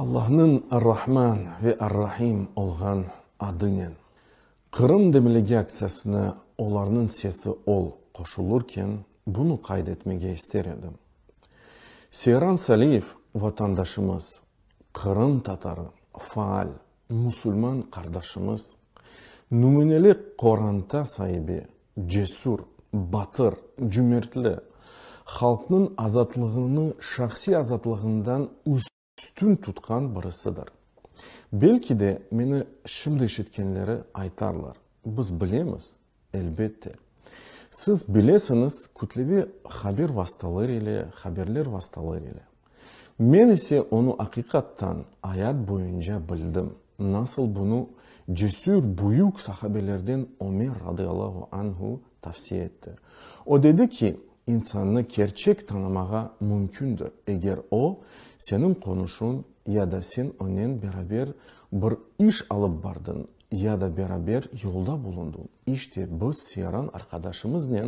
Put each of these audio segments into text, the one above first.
Allah'ın Ar-Rahman ve Ar-Rahim olgan adının Kırım Demilegi aksiyasına onların sesi ol koşulurken bunu kaydetmeye isterim. Seyran Saliyev vatandaşımız, Kırım Tatarı, faal, Müslüman kardeşimiz, numuneli Koranta sahibi, cesur, batır, cömertli, halkının azatlığını şahsi azatlığından üstün tutkan birisidir. Belki de beni şimdi işitkenleri aytarlar. Biz bilemiz, elbette. Siz bilesiniz kütlevi haber haberler vasıtalarıyla. Ben ise onu hakikaten hayat boyunca bildim. Nasıl bunu cesur büyük sahabelerden Ömer radıyallahu anhu tavsiye etti. O dedi ki, insanı gerçek tanımaya mümkündür. Eğer o senin konuşun ya da sen onun beraber bir iş alıp bardın ya da beraber yolda bulundun. İşte biz Seyran arkadaşımızla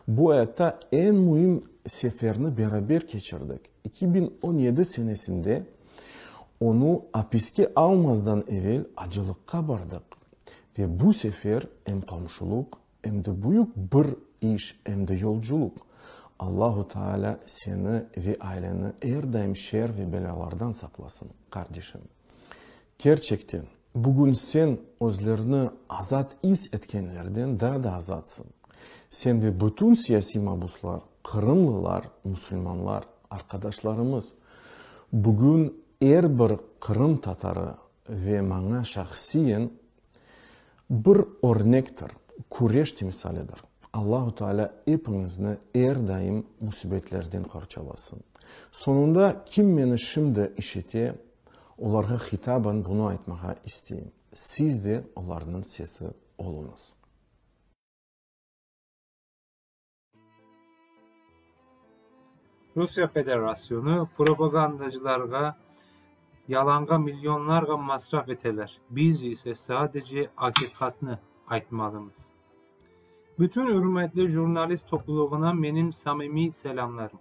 bu hayatta en mühim seferini beraber geçirdik. 2017 senesinde onu hapiske almazdan evvel acılıkka bardık. Ve bu sefer hem komşuluk hem de büyük bir iş hem de yolculuk. Allahu Teala seni ve aileni her daim şer ve belalardan saklasın kardeşim. Gerçekten bugün sen özlerini azat his etkenlerden daha da azatsın. Sen ve bütün siyasi mabuslar, Kırımlılar, Müslümanlar, arkadaşlarımız bugün her bir Kırım Tatarı ve bana şahsiyen bir örnektir, kureş timsalidir. Allahu Teala hepinizni her daim musibetlerden kurtarasın. Sonunda kim beni şimdi işite, onlara hitaben bunu aytmaya isteyeyim. Siz de onların sesi olunuz. Rusya Federasyonu propagandacılarga yalanga milyonlarga masraf eteler. Biz ise sadece hakikatini aytmalıyız. Bütün hürmetli jurnalist topluluğuna benim samimi selamlarım.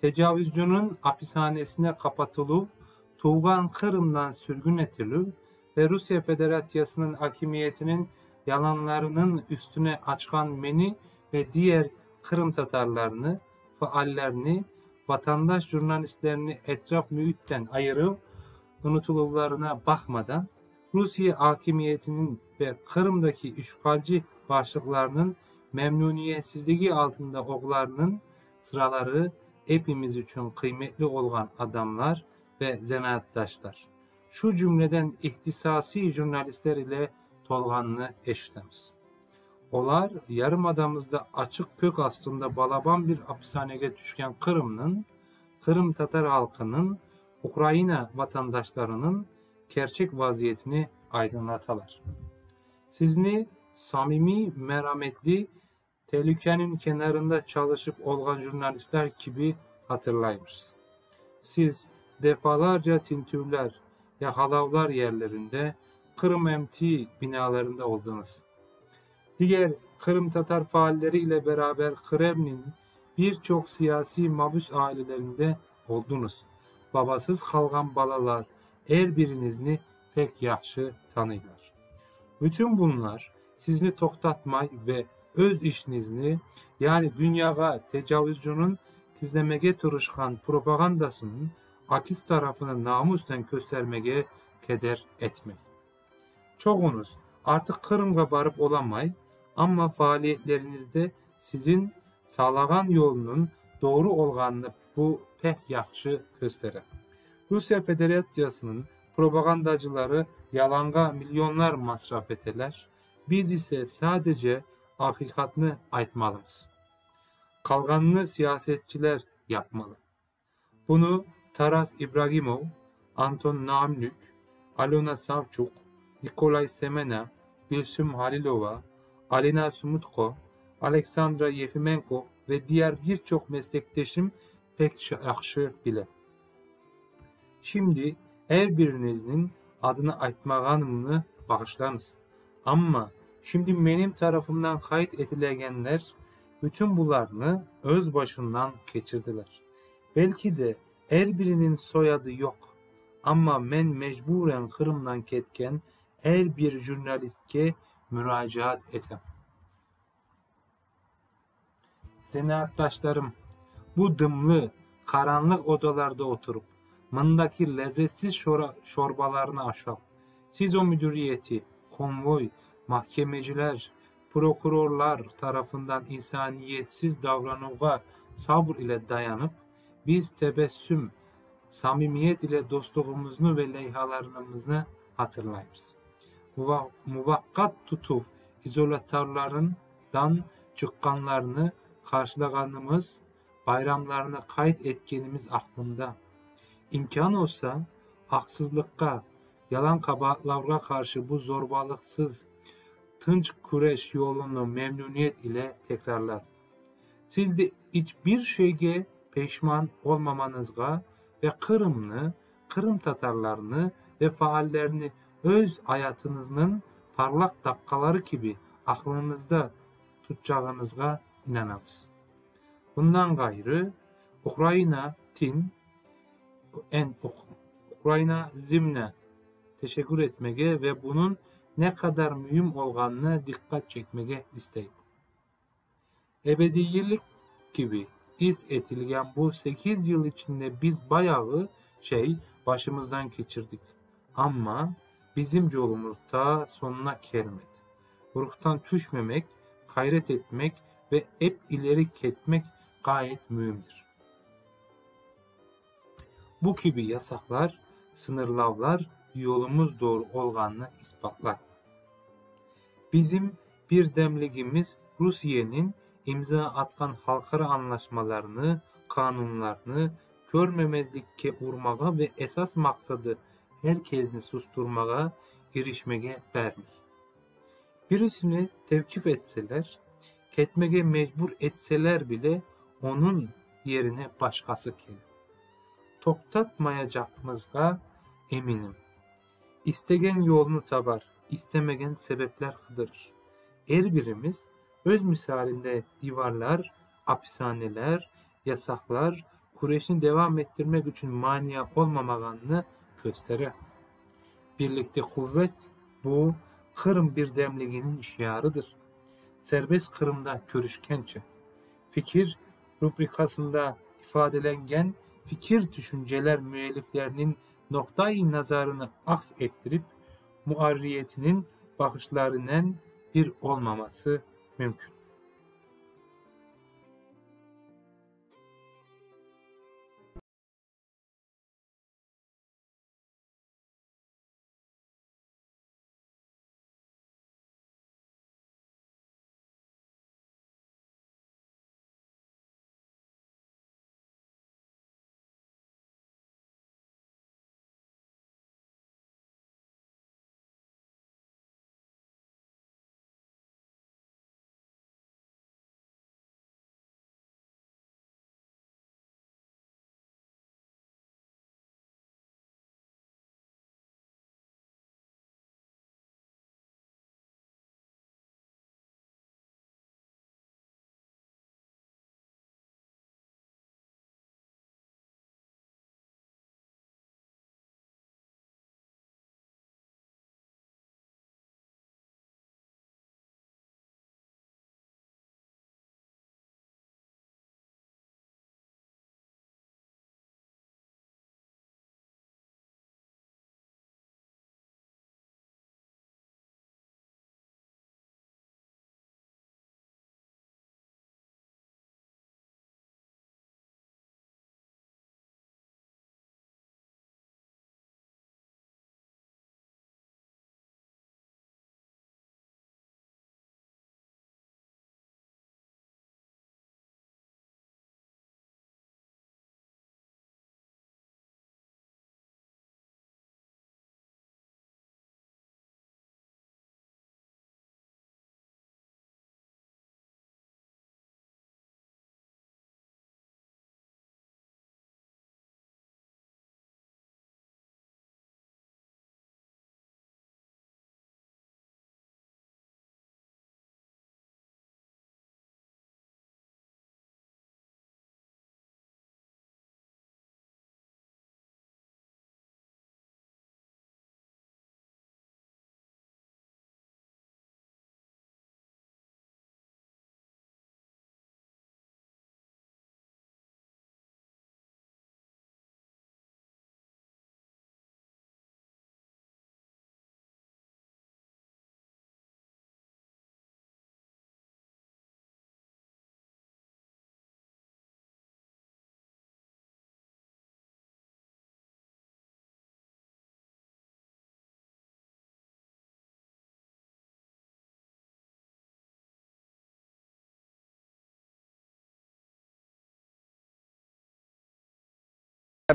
Tecavüzcünün hapishanesine kapatılıp, Tuğan Kırım'dan sürgün edilip ve Rusya Federasyası'nın hakimiyetinin yalanlarının üstüne açkan beni ve diğer Kırım Tatarlarını, faallerini, vatandaş jurnalistlerini etraf mühitten ayırıp unutulurlarına bakmadan Rusya hakimiyetinin ve Kırım'daki işgalci başlıklarının memnuniyetsizliği altında oğullarının sıraları hepimiz için kıymetli olan adamlar ve zanaattaşlar. Şu cümleden ihtisasi jurnalistler ile tolganını eşitemiz. Olar yarımadamızda açık kök aslında balaban bir hapishaneye düşken Kırım'ın, Kırım Tatar halkının, Ukrayna vatandaşlarının gerçek vaziyetini aydınlatalar. Sizni samimi, merhametli, tehlikenin kenarında çalışıp olgan jurnalistler gibi hatırlayırız. Siz defalarca tintürler ya halavlar yerlerinde, Kırım MT binalarında oldunuz. Diğer Kırım Tatar faalleri ile beraber Kremlin birçok siyasi mabus ailelerinde oldunuz. Babasız kalgan balalar her birinizni pek yaxşı tanıylar. Bütün bunlar sizni toktatmay ve öz işinizni yani dünyaya tecavüzcünün gizlemege tırışkan propagandasının akis tarafını namustan göstermege keder etmek. Çoğunuz artık Kırım'a barıp olamay ama faaliyetlerinizde sizin sağlagan yolunun doğru olganını bu pek yaxşı gösterir. Rusya Federasyası'nın propagandacıları yalanga milyonlar masraf eteler. Biz ise sadece hakikatini aytmalıyız. Kalganını siyasetçiler yapmalı. Bunu Taras İbrahimov, Anton Namlyk, Alona Savchuk, Nikolay Semena, Gülsüm Halilova, Alina Sumutko, Aleksandra Yefimenko ve diğer birçok meslektaşım pek yaxşı bilir. Şimdi her birinizin adını aytmağanımını bağışlarınız. Ama şimdi benim tarafımdan kayıt edilenler bütün bunlarını öz başından geçirdiler. Belki de her birinin soyadı yok. Amma men mecburen Kırım'dan ketken her bir jurnalistke müracaat etem. Senaatdaşlarım, bu dımlı, karanlık odalarda oturup mındaki lezzetsiz şorbalarını aşap, siz o müdüriyeti, konvoy, mahkemeciler, prokurorlar tarafından insaniyetsiz davranığa sabır ile dayanıp, biz tebessüm, samimiyet ile dostluğumuzu ve leyhalarımızı hatırlayırız. Muvakkat tutup izolatörlarından çıkanlarını karşılaganımız, bayramlarını kayıt etkenimiz aklımda. İmkan olsa haksızlıkka, yalan kabahatlara karşı bu zorbalıksız tınç kureş yolunu memnuniyet ile tekrarlar. Siz de hiçbir şeye peşman olmamanızga ve Kırım Tatarlarını ve faallerini öz hayatınızın parlak dakikaları gibi aklınızda tutacağınızga inanamız. Bundan gayrı Ukrayna zimne teşekkür etmege ve bunun ne kadar mühim olganına dikkat çekmege isteyim. Ebediyelik gibi iz etilgen bu 8 yıl içinde biz bayağı başımızdan geçirdik. Ama bizim yolumuz ta sonuna gelmedi. Ruhtan düşmemek, gayret etmek ve hep ileri gitmek gayet mühimdir. Bu gibi yasaklar, sınırlavlar yolumuz doğru olganını ispatlar. Bizim bir demligimiz Rusiye'nin imza atkan halkara anlaşmalarını, kanunlarını görmemezlikke urmağa ve esas maksadı herkesini susturmağa, girişmege vermiş. Birisini tevkif etseler, ketmege mecbur etseler bile onun yerine başkası gelir. Toktatmayacakmızga eminim. İstegen yolunu tabar, istemegen sebepler kıdırır. Her birimiz öz misalinde divarlar, hapishaneler, yasaklar, Kureyş'in devam ettirmek için mania olmamağını gösterir. Birlikte kuvvet bu Kırım birdemliğinin şiarıdır. Serbest Kırım'da görüşkençe, fikir rubrikasında ifadelengen fikir düşünceler müelliflerinin noktayı nazarını aks ettirip muarriyetinin bakışlarının bir olmaması mümkün.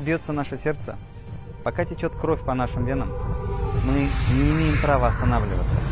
Бьется наше сердце, пока течет кровь по нашим венам, мы не имеем права останавливаться.